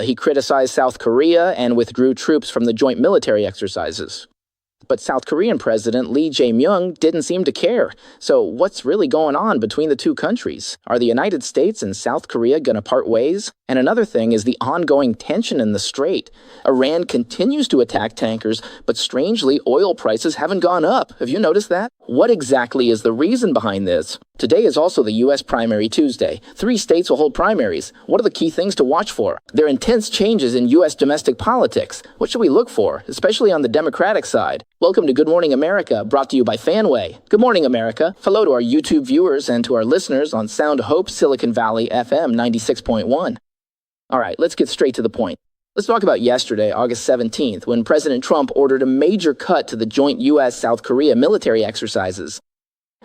He criticized South Korea and withdrew troops from the joint military exercises. But South Korean President Lee Jae-myung didn't seem to care. So what's really going on between the two countries? Are the United States and South Korea going to part ways? And another thing is the ongoing tension in the Strait. Iran continues to attack tankers, but strangely, oil prices haven't gone up. Have you noticed that? What exactly is the reason behind this? Today is also the U.S. Primary Tuesday. 3 states will hold primaries. What are the key things to watch for? There are intense changes in U.S. domestic politics. What should we look for, especially on the Democratic side? Welcome to Good Morning America, brought to you by Fanway. Good morning, America. Hello to our YouTube viewers and to our listeners on Sound Hope Silicon Valley FM 96.1. All right, let's get straight to the point. Let's talk about yesterday, August 17th, when President Trump ordered a major cut to the joint U.S.-South Korea military exercises.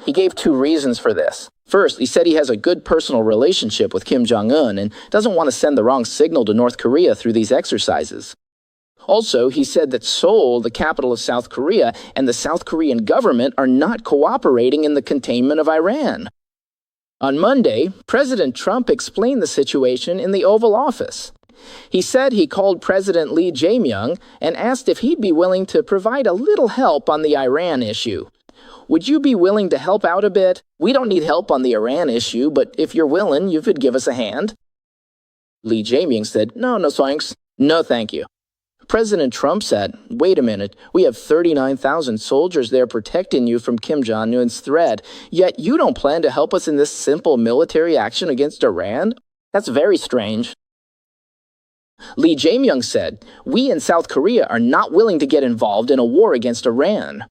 He gave 2 reasons for this. First, he said he has a good personal relationship with Kim Jong-un and doesn't want to send the wrong signal to North Korea through these exercises. Also, he said that Seoul, the capital of South Korea, and the South Korean government are not cooperating in the containment of Iran. On Monday, President Trump explained the situation in the Oval Office. He said he called President Lee Jae-myung and asked if he'd be willing to provide a little help on the Iran issue. Would you be willing to help out a bit? We don't need help on the Iran issue, but if you're willing, you could give us a hand. Lee Jae-myung said, No thanks. No thank you. President Trump said, wait a minute, we have 39,000 soldiers there protecting you from Kim Jong-un's threat, yet you don't plan to help us in this simple military action against Iran? That's very strange. Lee Jae-myung said, we in South Korea are not willing to get involved in a war against Iran.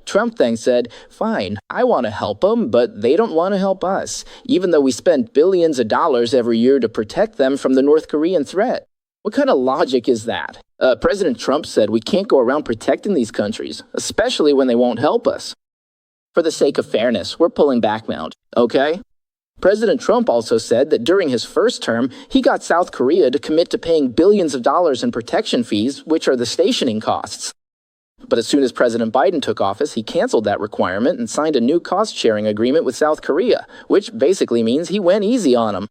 Trump then said, fine, I want to help them, but they don't want to help us, even though we spend billions of dollars every year to protect them from the North Korean threat. What kind of logic is that? President Trump said we can't go around protecting these countries, especially when they won't help us. For the sake of fairness, we're pulling back now, okay? President Trump also said that during his first term, he got South Korea to commit to paying billions of dollars in protection fees, which are the stationing costs. But as soon as President Biden took office, he canceled that requirement and signed a new cost-sharing agreement with South Korea, which basically means he went easy on them.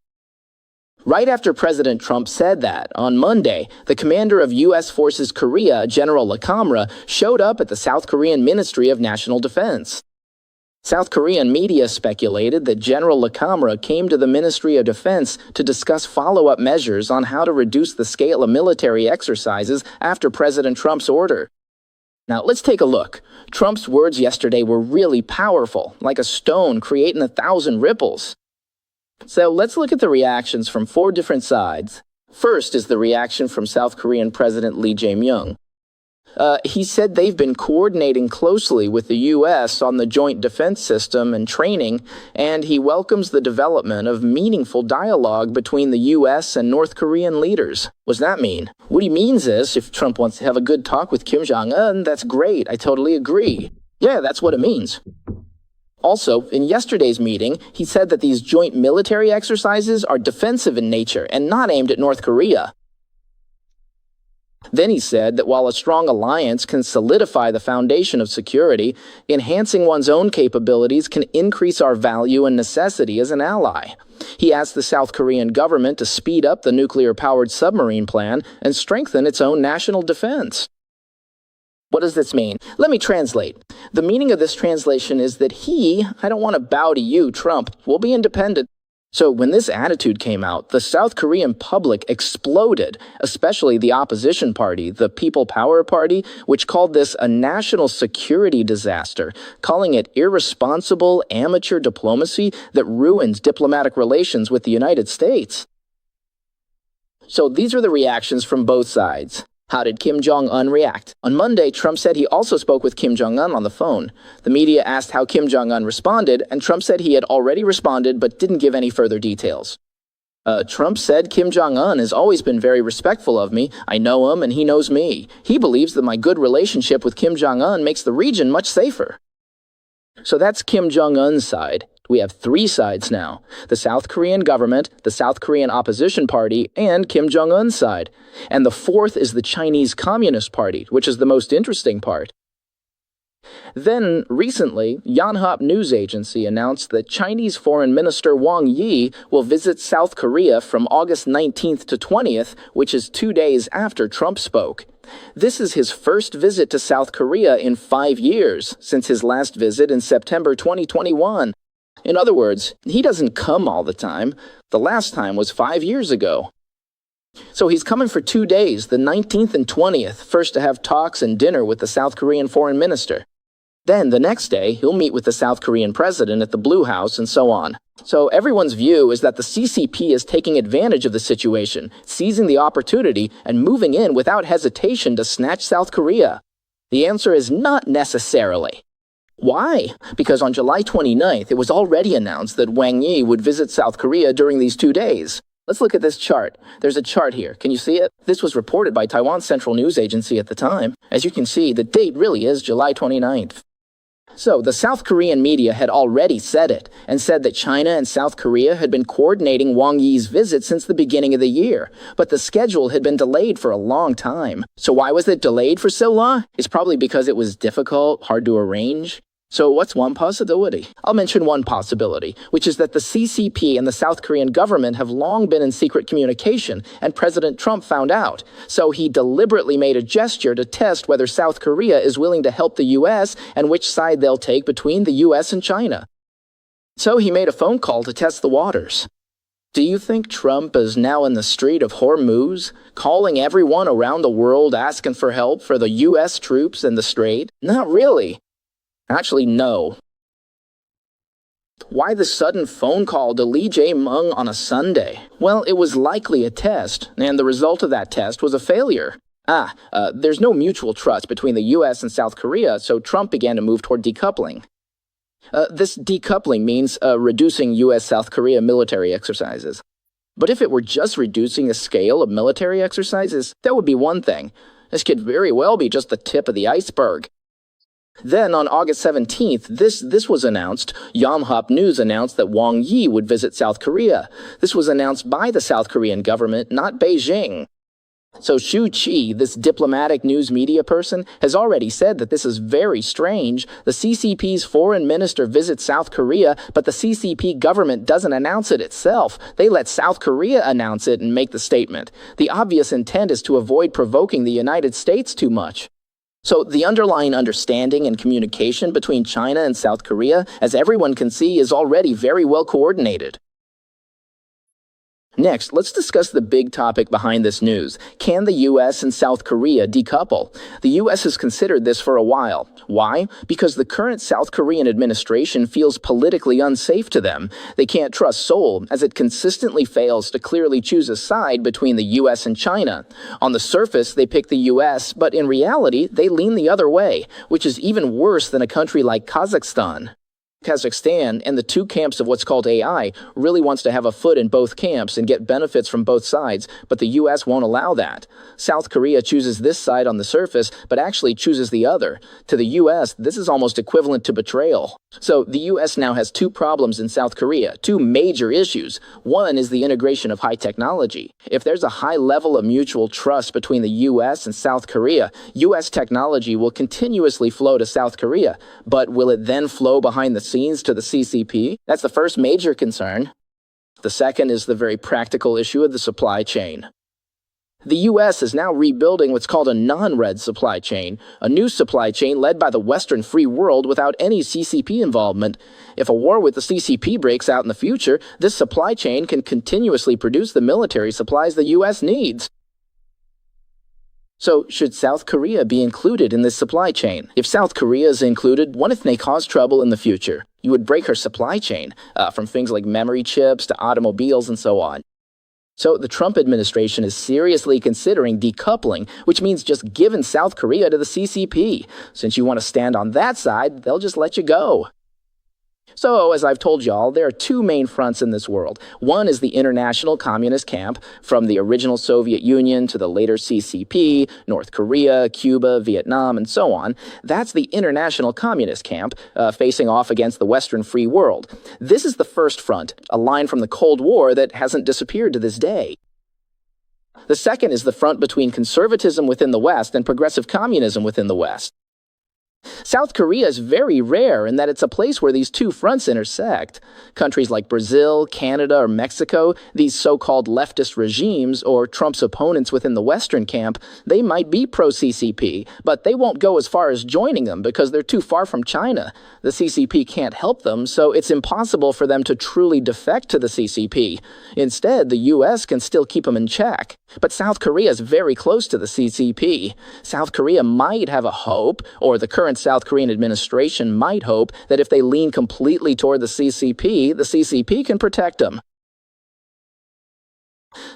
Right after President Trump said that, on Monday, the commander of U.S. Forces Korea, General LaCamera, showed up at the South Korean Ministry of National Defense. South Korean media speculated that General LaCamera came to the Ministry of Defense to discuss follow-up measures on how to reduce the scale of military exercises after President Trump's order. Now, let's take a look. Trump's words yesterday were really powerful, like a stone creating 1,000 ripples. So let's look at the reactions from 4 different sides. First is the reaction from South Korean President Lee Jae-myung. He said they've been coordinating closely with the U.S. on the joint defense system and training, and he welcomes the development of meaningful dialogue between the U.S. and North Korean leaders. What does that mean? What he means is, if Trump wants to have a good talk with Kim Jong-un, that's great. I totally agree. Yeah, that's what it means. Also, in yesterday's meeting, he said that these joint military exercises are defensive in nature and not aimed at North Korea. Then he said that while a strong alliance can solidify the foundation of security, enhancing one's own capabilities can increase our value and necessity as an ally. He asked the South Korean government to speed up the nuclear-powered submarine plan and strengthen its own national defense. What does this mean? Let me translate. The meaning of this translation is that I don't want to bow to you, Trump, we'll be independent. So when this attitude came out, the South Korean public exploded, especially the opposition party, the People Power Party, which called this a national security disaster, calling it irresponsible amateur diplomacy that ruins diplomatic relations with the United States. So these are the reactions from both sides. How did Kim Jong-un react? On Monday, Trump said he also spoke with Kim Jong-un on the phone. The media asked how Kim Jong-un responded, and Trump said he had already responded but didn't give any further details. Trump said Kim Jong-un has always been very respectful of me. I know him and he knows me. He believes that my good relationship with Kim Jong-un makes the region much safer. So that's Kim Jong-un's side. We have 3 sides now: the South Korean government, the South Korean opposition party, and Kim Jong-un's side. And the 4th is the Chinese Communist Party, which is the most interesting part. Then, recently, Yonhap News Agency announced that Chinese Foreign Minister Wang Yi will visit South Korea from August 19th to 20th, which is 2 days after Trump spoke. This is his first visit to South Korea in 5 years, since his last visit in September 2021. In other words, he doesn't come all the time. The last time was 5 years ago. So he's coming for 2 days, the 19th and 20th, first to have talks and dinner with the South Korean foreign minister. Then, the next day, he'll meet with the South Korean president at the Blue House and so on. So everyone's view is that the CCP is taking advantage of the situation, seizing the opportunity, and moving in without hesitation to snatch South Korea. The answer is not necessarily. Why? Because on July 29th, it was already announced that Wang Yi would visit South Korea during these 2 days. Let's look at this chart. There's a chart here. Can you see it? This was reported by Taiwan's Central News Agency at the time. As you can see, the date really is July 29th. So, the South Korean media had already said it, and said that China and South Korea had been coordinating Wang Yi's visit since the beginning of the year, but the schedule had been delayed for a long time. So why was it delayed for so long? It's probably because it was difficult, hard to arrange. So what's one possibility? I'll mention one possibility, which is that the CCP and the South Korean government have long been in secret communication, and President Trump found out. So he deliberately made a gesture to test whether South Korea is willing to help the U.S. and which side they'll take between the U.S. and China. So he made a phone call to test the waters. Do you think Trump is now in the Strait of Hormuz, calling everyone around the world asking for help for the U.S. troops in the Strait? Not really. Actually, no. Why the sudden phone call to Lee Jae-myung on a Sunday? Well, it was likely a test, and the result of that test was a failure. There's no mutual trust between the U.S. and South Korea, so Trump began to move toward decoupling. This decoupling means reducing U.S.-South Korea military exercises. But if it were just reducing the scale of military exercises, that would be one thing. This could very well be just the tip of the iceberg. Then, on August 17th, this was announced. Yonhap News announced that Wang Yi would visit South Korea. This was announced by the South Korean government, not Beijing. So Shu Qi, this diplomatic news media person, has already said that this is very strange. The CCP's foreign minister visits South Korea, but the CCP government doesn't announce it itself. They let South Korea announce it and make the statement. The obvious intent is to avoid provoking the United States too much. So the underlying understanding and communication between China and South Korea, as everyone can see, is already very well coordinated. Next, let's discuss the big topic behind this news. Can the U.S. and South Korea decouple? The U.S. has considered this for a while. Why? Because the current South Korean administration feels politically unsafe to them. They can't trust Seoul, as it consistently fails to clearly choose a side between the U.S. and China. On the surface, they pick the U.S., but in reality, they lean the other way, which is even worse than a country like Kazakhstan. Kazakhstan and the two camps of what's called AI really wants to have a foot in both camps and get benefits from both sides, but the U.S. won't allow that. South Korea chooses this side on the surface, but actually chooses the other. To the U.S., this is almost equivalent to betrayal. So the U.S. now has two problems in South Korea, two major issues. One is the integration of high technology. If there's a high level of mutual trust between the U.S. and South Korea, U.S. technology will continuously flow to South Korea, but will it then flow behind the scenes to the CCP? That's the first major concern. The second is the very practical issue of the supply chain. The U.S. is now rebuilding what's called a non-red supply chain, a new supply chain led by the Western free world without any CCP involvement. If a war with the CCP breaks out in the future, this supply chain can continuously produce the military supplies the U.S. needs. So, should South Korea be included in this supply chain? If South Korea is included, what if they cause trouble in the future? You would break her supply chain, from things like memory chips to automobiles and so on. So the Trump administration is seriously considering decoupling, which means just giving South Korea to the CCP. Since you want to stand on that side, they'll just let you go. So, as I've told y'all, there are two main fronts in this world. One is the international communist camp, from the original Soviet Union to the later CCP, North Korea, Cuba, Vietnam, and so on. That's the international communist camp, facing off against the Western free world. This is the first front, a line from the Cold War that hasn't disappeared to this day. The second is the front between conservatism within the West and progressive communism within the West. South Korea is very rare in that it's a place where these two fronts intersect. Countries like Brazil, Canada, or Mexico, these so-called leftist regimes, or Trump's opponents within the Western camp, they might be pro-CCP, but they won't go as far as joining them because they're too far from China. The CCP can't help them, so it's impossible for them to truly defect to the CCP. Instead, the US can still keep them in check. But South Korea is very close to the CCP. South Korea might have a hope, or the current South Korean administration might hope, that if they lean completely toward the CCP can protect them.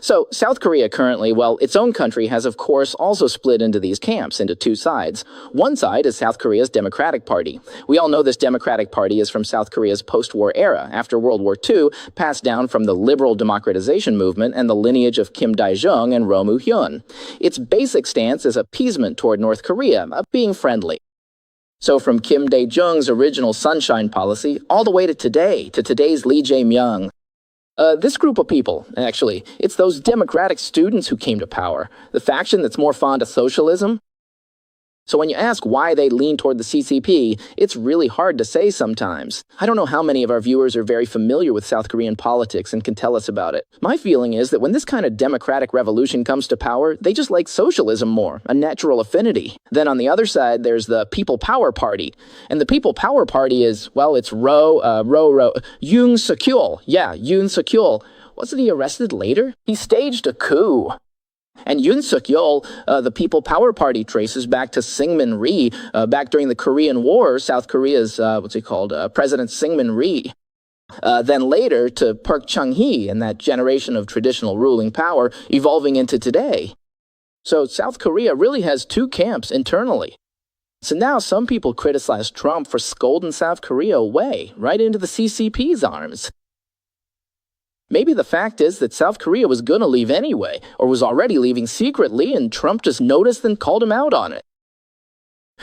So, South Korea currently, well, its own country has of course also split into these camps, into two sides. One side is South Korea's Democratic Party. We all know this Democratic Party is from South Korea's post-war era, after World War II, passed down from the liberal democratization movement and the lineage of Kim Dae-jung and Roh Moo-hyun. Its basic stance is appeasement toward North Korea, being friendly. So from Kim Dae-jung's original Sunshine Policy all the way to today's Lee Jae-myung. This group of people, actually, it's those Democratic students who came to power, the faction that's more fond of socialism. So when you ask why they lean toward the CCP, it's really hard to say sometimes. I don't know how many of our viewers are very familiar with South Korean politics and can tell us about it. My feeling is that when this kind of democratic revolution comes to power, they just like socialism more, a natural affinity. Then on the other side, there's the People Power Party. And the People Power Party is, well, it's Yoon Suk-yeol. Yeah, Yoon Suk-yeol. Wasn't he arrested later? He staged a coup. And Yoon Suk-yeol, the People Power Party, traces back to Syngman Rhee. Back during the Korean War, South Korea's, President Syngman Rhee. Then later to Park Chung-hee and that generation of traditional ruling power evolving into today. So South Korea really has two camps internally. So now some people criticize Trump for scolding South Korea away, right into the CCP's arms. Maybe the fact is that South Korea was going to leave anyway, or was already leaving secretly, and Trump just noticed and called him out on it.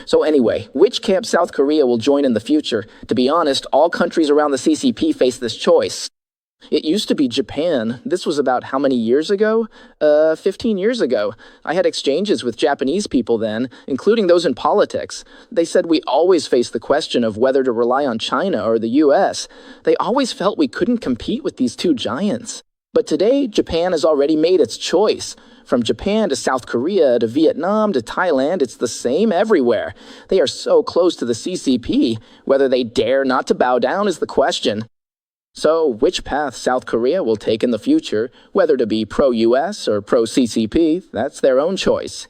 So anyway, which camp South Korea will join in the future? To be honest, all countries around the CCP face this choice. It used to be Japan. This was about how many years ago? 15 years ago. I had exchanges with Japanese people then, including those in politics. They said we always faced the question of whether to rely on China or the US. They always felt we couldn't compete with these two giants. But today, Japan has already made its choice. From Japan to South Korea to Vietnam to Thailand, it's the same everywhere. They are so close to the CCP. Whether they dare not to bow down is the question. So, which path South Korea will take in the future, whether to be pro-US or pro-CCP, that's their own choice.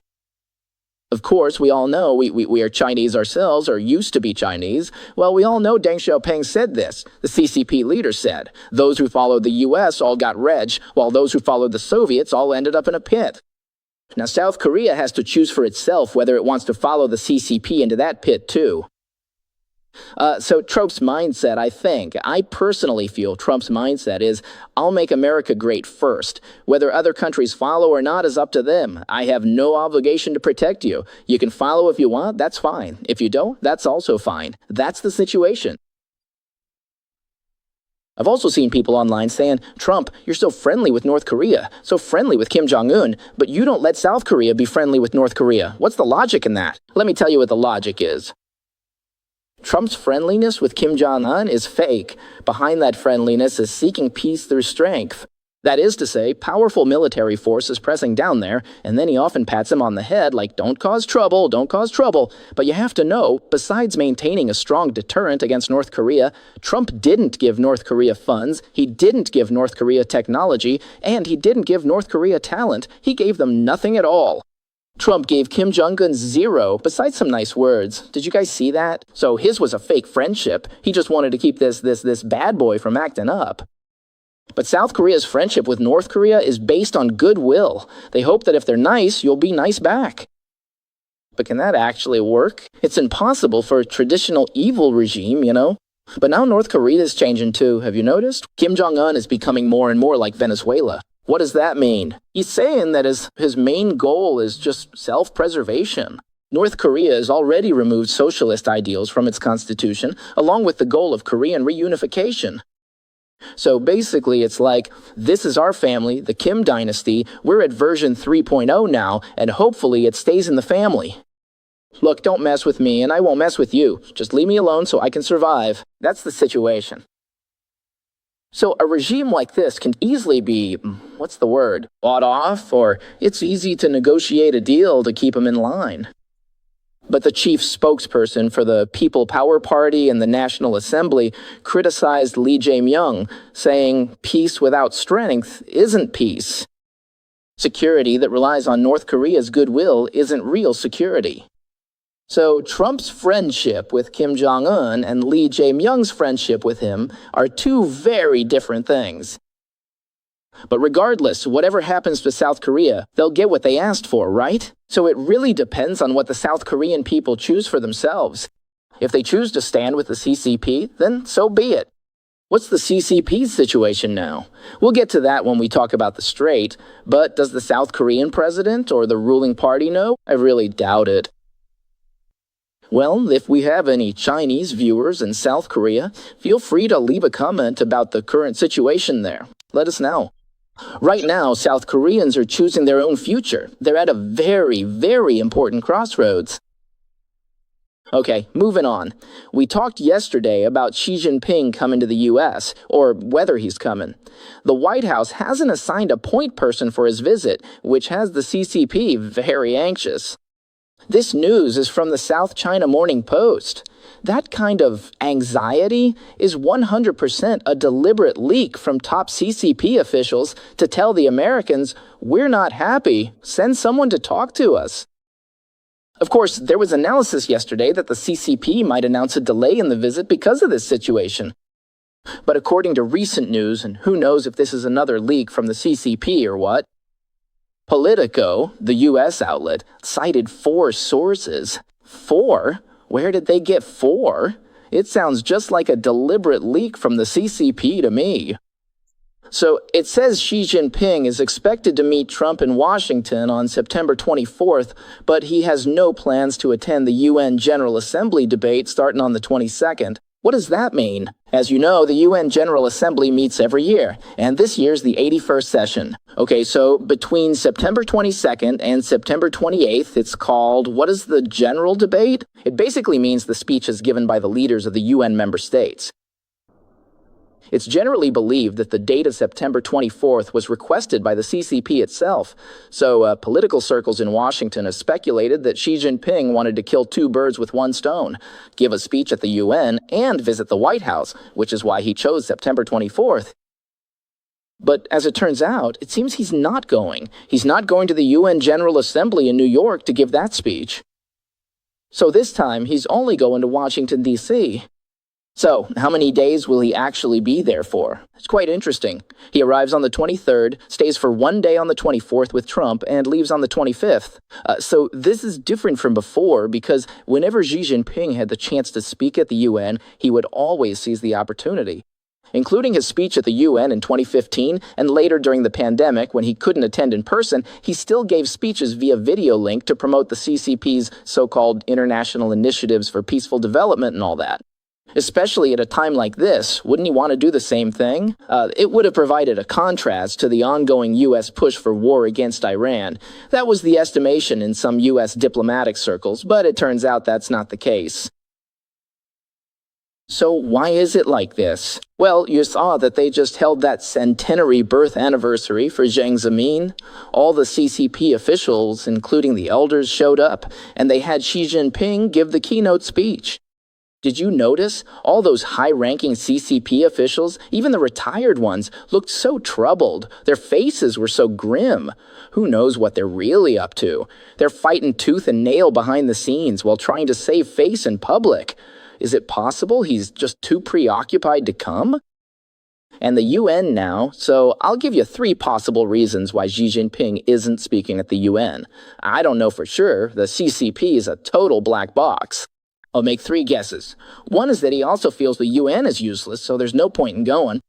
Of course, we all know we are Chinese ourselves, or used to be Chinese. Well, we all know Deng Xiaoping said this. The CCP leader said, those who followed the US all got reg, while those who followed the Soviets all ended up in a pit. Now, South Korea has to choose for itself whether it wants to follow the CCP into that pit too. So Trump's mindset, I personally feel Trump's mindset is, I'll make America great first. Whether other countries follow or not is up to them. I have no obligation to protect you. You can follow if you want, that's fine. If you don't, that's also fine. That's the situation. I've also seen people online saying, Trump, you're so friendly with North Korea, so friendly with Kim Jong-un, but you don't let South Korea be friendly with North Korea. What's the logic in that? Let me tell you what the logic is. Trump's friendliness with Kim Jong-un is fake. Behind that friendliness is seeking peace through strength. That is to say, powerful military force is pressing down there, and then he often pats him on the head like, don't cause trouble, don't cause trouble. But you have to know, besides maintaining a strong deterrent against North Korea, Trump didn't give North Korea funds, he didn't give North Korea technology, and he didn't give North Korea talent. He gave them nothing at all. Trump gave Kim Jong-un zero, besides some nice words. Did you guys see that? So his was a fake friendship. He just wanted to keep this bad boy from acting up. But South Korea's friendship with North Korea is based on goodwill. They hope that if they're nice, you'll be nice back. But can that actually work? It's impossible for a traditional evil regime, you know? But now North Korea is changing too, have you noticed? Kim Jong-un is becoming more and more like Venezuela. What does that mean? He's saying that his main goal is just self-preservation. North Korea has already removed socialist ideals from its constitution, along with the goal of Korean reunification. So basically, it's like, this is our family, the Kim dynasty, we're at version 3.0 now, and hopefully it stays in the family. Look, don't mess with me, and I won't mess with you. Just leave me alone so I can survive. That's the situation. So a regime like this can easily be, what's the word, bought off, or it's easy to negotiate a deal to keep them in line. But the chief spokesperson for the People Power Party and the National Assembly criticized Lee Jae-myung, saying peace without strength isn't peace. Security that relies on North Korea's goodwill isn't real security. So Trump's friendship with Kim Jong-un and Lee Jae-myung's friendship with him are two very different things. But regardless, whatever happens to South Korea, they'll get what they asked for, right? So it really depends on what the South Korean people choose for themselves. If they choose to stand with the CCP, then so be it. What's the CCP's situation now? We'll get to that when we talk about the Strait, but does the South Korean president or the ruling party know? I really doubt it. Well, if we have any Chinese viewers in South Korea, feel free to leave a comment about the current situation there. Let us know. Right now, South Koreans are choosing their own future. They're at a very, very important crossroads. Okay, moving on. We talked yesterday about Xi Jinping coming to the U.S., or whether he's coming. The White House hasn't assigned a point person for his visit, which has the CCP very anxious. This news is from the South China Morning Post. That kind of anxiety is 100% a deliberate leak from top CCP officials to tell the Americans, we're not happy, send someone to talk to us. Of course, there was analysis yesterday that the CCP might announce a delay in the visit because of this situation. But according to recent news, and who knows if this is another leak from the CCP or what, Politico, the U.S. outlet, cited 4 sources. 4? Where did they get 4? It sounds just like a deliberate leak from the CCP to me. So it says Xi Jinping is expected to meet Trump in Washington on September 24th, but he has no plans to attend the UN General Assembly debate starting on the 22nd. What does that mean? As you know, the UN General Assembly meets every year, and this year's the 81st session. Okay, so between September 22nd and September 28th, it's called, what is the general debate? It basically means the speeches given by the leaders of the UN member states. It's generally believed that the date of September 24th was requested by the CCP itself, so political circles in Washington have speculated that Xi Jinping wanted to kill 2 birds with 1 stone, give a speech at the UN, and visit the White House, which is why he chose September 24th. But as it turns out, it seems he's not going. He's not going to the UN General Assembly in New York to give that speech. So this time, he's only going to Washington, D.C., So, how many days will he actually be there for? It's quite interesting. He arrives on the 23rd, stays for 1 day on the 24th with Trump, and leaves on the 25th. So this is different from before because whenever Xi Jinping had the chance to speak at the UN, he would always seize the opportunity. Including his speech at the UN in 2015, and later during the pandemic when he couldn't attend in person, he still gave speeches via video link to promote the CCP's so-called international initiatives for peaceful development and all that. Especially at a time like this, wouldn't he want to do the same thing? It would have provided a contrast to the ongoing U.S. push for war against Iran. That was the estimation in some U.S. diplomatic circles, but it turns out that's not the case. So why is it like this? Well, you saw that they just held that centenary birth anniversary for Jiang Zemin. All the CCP officials, including the elders, showed up, and they had Xi Jinping give the keynote speech. Did you notice? All those high-ranking CCP officials, even the retired ones, looked so troubled. Their faces were so grim. Who knows what they're really up to? They're fighting tooth and nail behind the scenes while trying to save face in public. Is it possible he's just too preoccupied to come? And the UN now, so I'll give you 3 possible reasons why Xi Jinping isn't speaking at the UN. I don't know for sure. The CCP is a total black box. I'll make 3 guesses. One is that he also feels the UN is useless, so there's no point in going.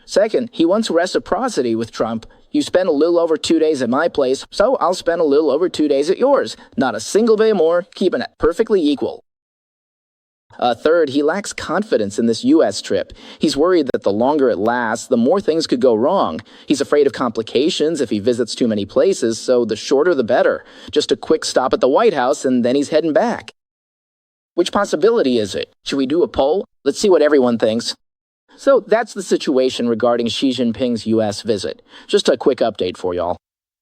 Second, he wants reciprocity with Trump. You spend a little over 2 days at my place, so I'll spend a little over 2 days at yours. Not a single day more, keeping it perfectly equal. Third, he lacks confidence in this U.S. trip. He's worried that the longer it lasts, the more things could go wrong. He's afraid of complications if he visits too many places, so the shorter the better. Just a quick stop at the White House and then he's heading back. Which possibility is it? Should we do a poll? Let's see what everyone thinks. So that's the situation regarding Xi Jinping's U.S. visit. Just a quick update for y'all.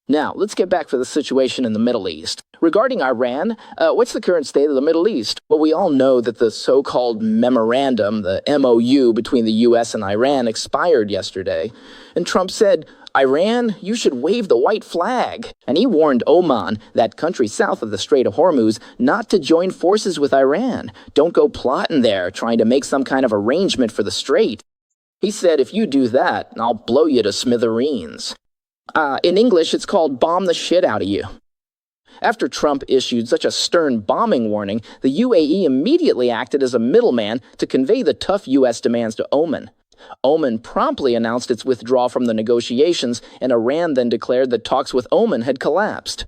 Now, let's get back to the situation in the Middle East. Regarding Iran, what's the current state of the Middle East? Well, we all know that the so-called memorandum, the MOU between the U.S. and Iran expired yesterday. And Trump said, Iran, you should wave the white flag. And he warned Oman, that country south of the Strait of Hormuz, not to join forces with Iran. Don't go plotting there, trying to make some kind of arrangement for the Strait. He said, if you do that, I'll blow you to smithereens. In English, it's called bomb the shit out of you. After Trump issued such a stern bombing warning, the UAE immediately acted as a middleman to convey the tough U.S. demands to Oman. Oman promptly announced its withdrawal from the negotiations, and Iran then declared that talks with Oman had collapsed.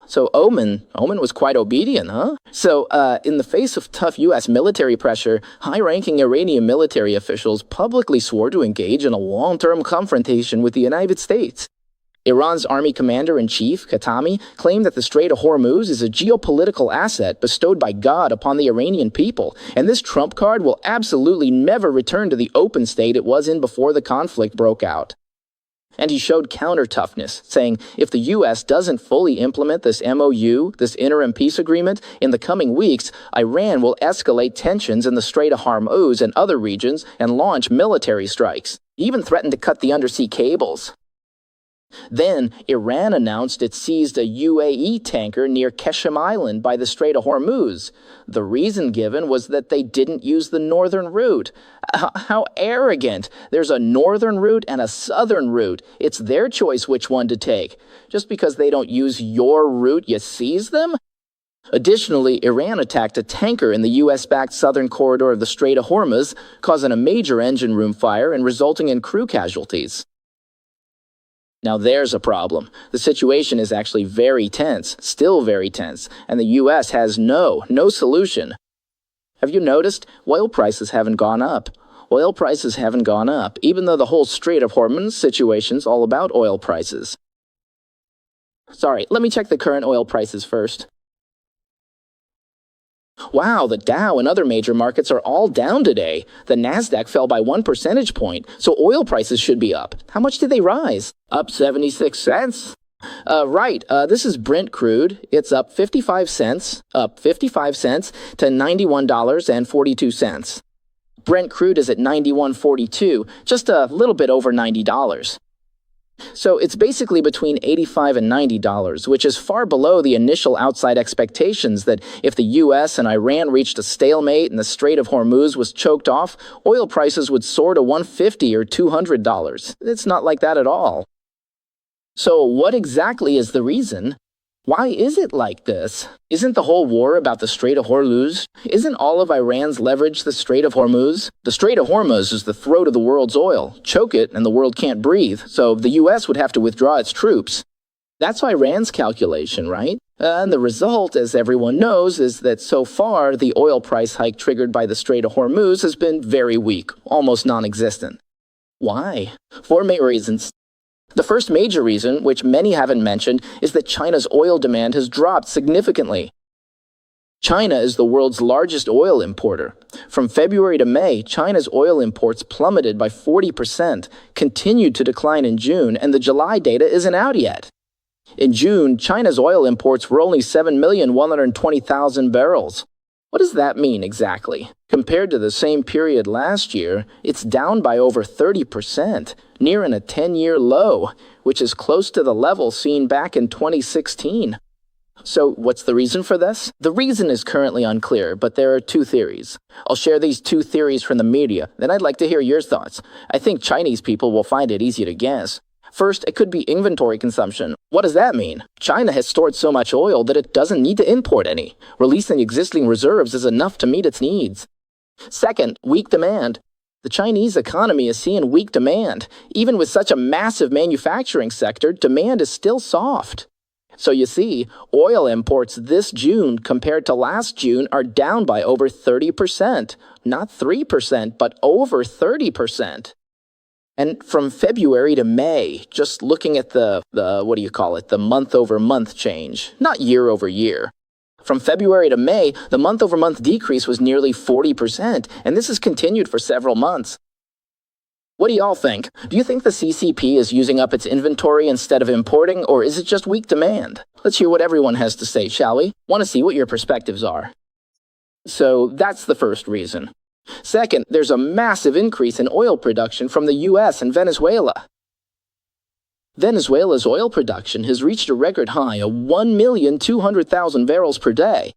So Oman was quite obedient, huh? So, in the face of tough U.S. military pressure, high-ranking Iranian military officials publicly swore to engage in a long-term confrontation with the United States. Iran's army commander-in-chief, Cathy, claimed that the Strait of Hormuz is a geopolitical asset bestowed by God upon the Iranian people, and this trump card will absolutely never return to the open state it was in before the conflict broke out. And he showed counter-toughness, saying if the U.S. doesn't fully implement this MOU, this interim peace agreement, in the coming weeks, Iran will escalate tensions in the Strait of Hormuz and other regions and launch military strikes. He even threatened to cut the undersea cables. Then, Iran announced it seized a UAE tanker near Qeshm Island by the Strait of Hormuz. The reason given was that they didn't use the northern route. How arrogant! There's a northern route and a southern route. It's their choice which one to take. Just because they don't use your route, you seize them? Additionally, Iran attacked a tanker in the U.S.-backed southern corridor of the Strait of Hormuz, causing a major engine room fire and resulting in crew casualties. Now there's a problem. The situation is actually very tense, still very tense, and the U.S. has no solution. Have you noticed? Oil prices haven't gone up. Oil prices haven't gone up, even though the whole Strait of Hormuz situation's all about oil prices. Sorry, let me check the current oil prices first. Wow, the Dow and other major markets are all down today. The Nasdaq fell by 1 percentage point, so oil prices should be up. How much did they rise? Up 76 cents? Right, this is Brent crude. It's up 55 cents to $91.42. Brent crude is at $91.42, just a little bit over $90. So it's basically between $85 and $90, which is far below the initial outside expectations that if the U.S. and Iran reached a stalemate and the Strait of Hormuz was choked off, oil prices would soar to $150 or $200. It's not like that at all. So what exactly is the reason? Why is it like this? Isn't the whole war about the Strait of Hormuz? Isn't all of Iran's leverage the Strait of Hormuz? The Strait of Hormuz is the throat of the world's oil. Choke it and the world can't breathe, so the U.S. would have to withdraw its troops. That's Iran's calculation, right? And the result, as everyone knows, is that so far the oil price hike triggered by the Strait of Hormuz has been very weak, almost non-existent. Why? For many reasons. The first major reason, which many haven't mentioned, is that China's oil demand has dropped significantly. China is the world's largest oil importer. From February to May, China's oil imports plummeted by 40%, continued to decline in June, and the July data isn't out yet. In June, China's oil imports were only 7,120,000 barrels. What does that mean exactly? Compared to the same period last year, it's down by over 30%, nearing a 10-year low, which is close to the level seen back in 2016. So what's the reason for this? The reason is currently unclear, but there are two theories. I'll share these two theories from the media, then I'd like to hear your thoughts. I think Chinese people will find it easy to guess. First, it could be inventory consumption. What does that mean? China has stored so much oil that it doesn't need to import any. Releasing existing reserves is enough to meet its needs. Second, weak demand. The Chinese economy is seeing weak demand. Even with such a massive manufacturing sector, demand is still soft. So you see, oil imports this June compared to last June are down by over 30%. Not 3%, but over 30%. And from February to May, just looking at the month-over-month change, not year-over-year. From February to May, the month-over-month decrease was nearly 40%, and this has continued for several months. What do y'all think? Do you think the CCP is using up its inventory instead of importing, or is it just weak demand? Let's hear what everyone has to say, shall we? Want to see what your perspectives are. So that's the first reason. Second, there's a massive increase in oil production from the US and Venezuela. Venezuela's oil production has reached a record high of 1,200,000 barrels per day.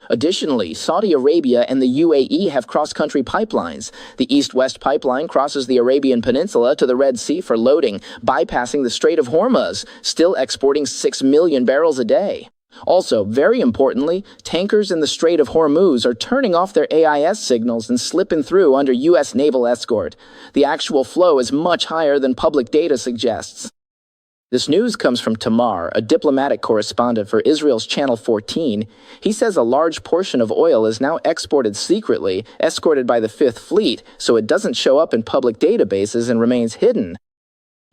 Additionally, Saudi Arabia and the UAE have cross-country pipelines. The East-West pipeline crosses the Arabian Peninsula to the Red Sea for loading, bypassing the Strait of Hormuz, still exporting 6 million barrels a day. Also, very importantly, tankers in the Strait of Hormuz are turning off their AIS signals and slipping through under U.S. naval escort. The actual flow is much higher than public data suggests. This news comes from Tamar, a diplomatic correspondent for Israel's Channel 14. He says a large portion of oil is now exported secretly, escorted by the Fifth Fleet, so it doesn't show up in public databases and remains hidden.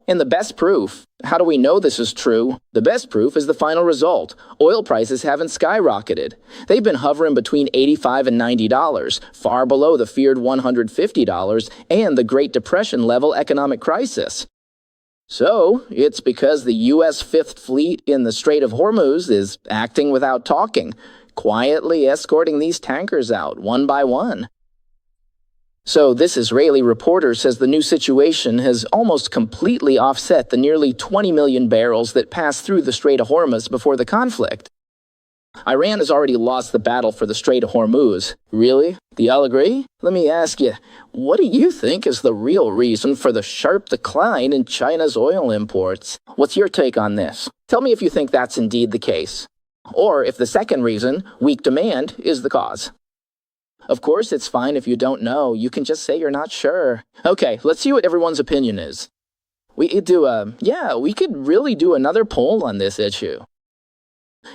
And the best proof, how do we know this is true? The best proof is the final result. Oil prices haven't skyrocketed. They've been hovering between $85 and $90, far below the feared $150 and the Great Depression level economic crisis. So, it's because the U.S. Fifth Fleet in the Strait of Hormuz is acting without talking, quietly escorting these tankers out one by one. So this Israeli reporter says the new situation has almost completely offset the nearly 20 million barrels that passed through the Strait of Hormuz before the conflict. Iran has already lost the battle for the Strait of Hormuz. Really? Do y'all agree? Let me ask you, what do you think is the real reason for the sharp decline in China's oil imports? What's your take on this? Tell me if you think that's indeed the case. Or if the second reason, weak demand, is the cause. Of course, it's fine if you don't know. You can just say you're not sure. Okay, let's see what everyone's opinion is. We could really do another poll on this issue.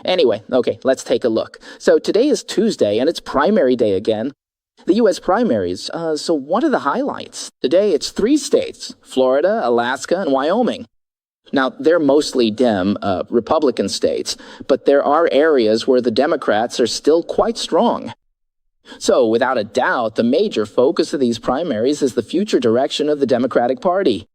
Anyway, okay, let's take a look. So today is Tuesday, and it's primary day again. The U.S. primaries, so what are the highlights? Today it's 3 states, Florida, Alaska, and Wyoming. Now, they're mostly Republican states, but there are areas where the Democrats are still quite strong. So, without a doubt, the major focus of these primaries is the future direction of the Democratic Party.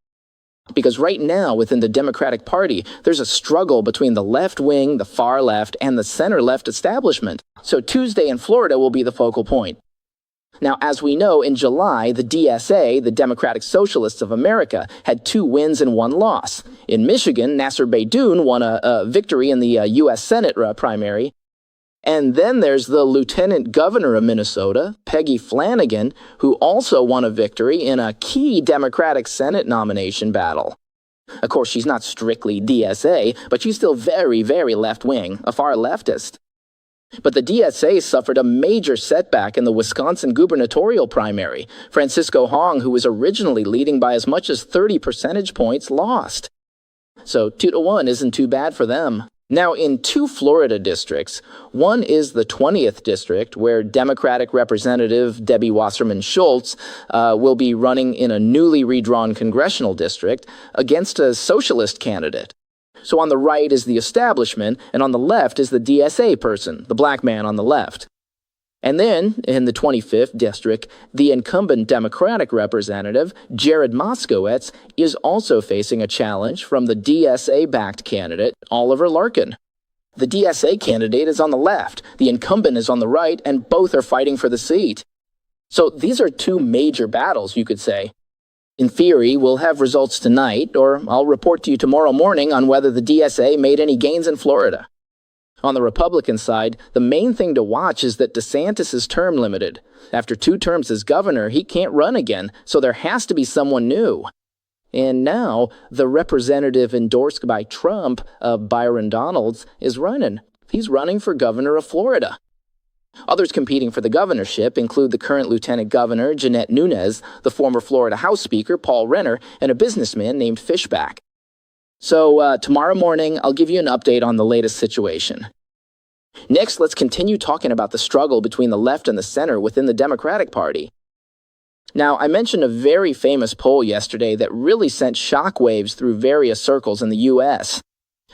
Because right now, within the Democratic Party, there's a struggle between the left wing, the far left, and the center-left establishment. So Tuesday in Florida will be the focal point. Now, as we know, in July, the DSA, the Democratic Socialists of America, had 2 wins and 1 loss. In Michigan, Nasser Beydoun won a victory in the U.S. Senate primary. And then there's the Lieutenant Governor of Minnesota, Peggy Flanagan, who also won a victory in a key Democratic Senate nomination battle. Of course, she's not strictly DSA, but she's still very, very left-wing, a far leftist. But the DSA suffered a major setback in the Wisconsin gubernatorial primary. Francisco Hong, who was originally leading by as much as 30 percentage points, lost. So 2-1 isn't too bad for them. Now, in 2 Florida districts, one is the 20th district, where Democratic Representative Debbie Wasserman Schultz will be running in a newly redrawn congressional district against a socialist candidate. So on the right is the establishment, and on the left is the DSA person, the black man on the left. And then, in the 25th district, the incumbent Democratic representative, Jared Moskowitz, is also facing a challenge from the DSA-backed candidate, Oliver Larkin. The DSA candidate is on the left, the incumbent is on the right, and both are fighting for the seat. So these are 2 major battles, you could say. In theory, we'll have results tonight, or I'll report to you tomorrow morning on whether the DSA made any gains in Florida. On the Republican side, the main thing to watch is that DeSantis is term limited. After 2 terms as governor, he can't run again, so there has to be someone new. And now, the representative endorsed by Trump, Byron Donalds, is running. He's running for governor of Florida. Others competing for the governorship include the current Lieutenant Governor, Jeanette Nunez, the former Florida House Speaker, Paul Renner, and a businessman named Fishback. So tomorrow morning, I'll give you an update on the latest situation. Next, let's continue talking about the struggle between the left and the center within the Democratic Party. Now, I mentioned a very famous poll yesterday that really sent shockwaves through various circles in the U.S.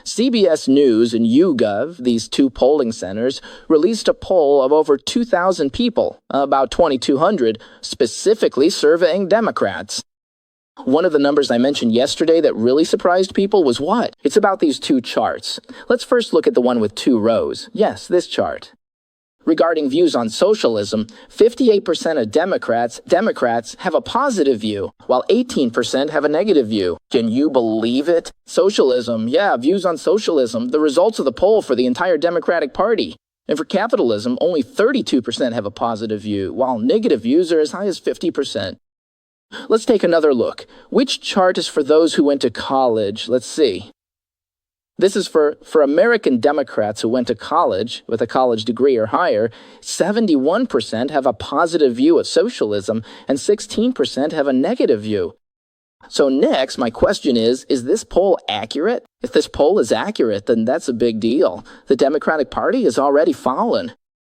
CBS News and YouGov, these two polling centers, released a poll of over 2,000 people, about 2,200, specifically surveying Democrats. One of the numbers I mentioned yesterday that really surprised people was what? It's about these two charts. Let's first look at the one with 2 rows. Yes, this chart. Regarding views on socialism, 58% of Democrats have a positive view, while 18% have a negative view. Can you believe it? Socialism, yeah, views on socialism, the results of the poll for the entire Democratic Party. And for capitalism, only 32% have a positive view, while negative views are as high as 50%. Let's take another look. Which chart is for those who went to college? Let's see. This is for American Democrats who went to college with a college degree or higher. 71% have a positive view of socialism and 16% have a negative view. So next, my question is this poll accurate? If this poll is accurate, then that's a big deal. The Democratic Party has already fallen.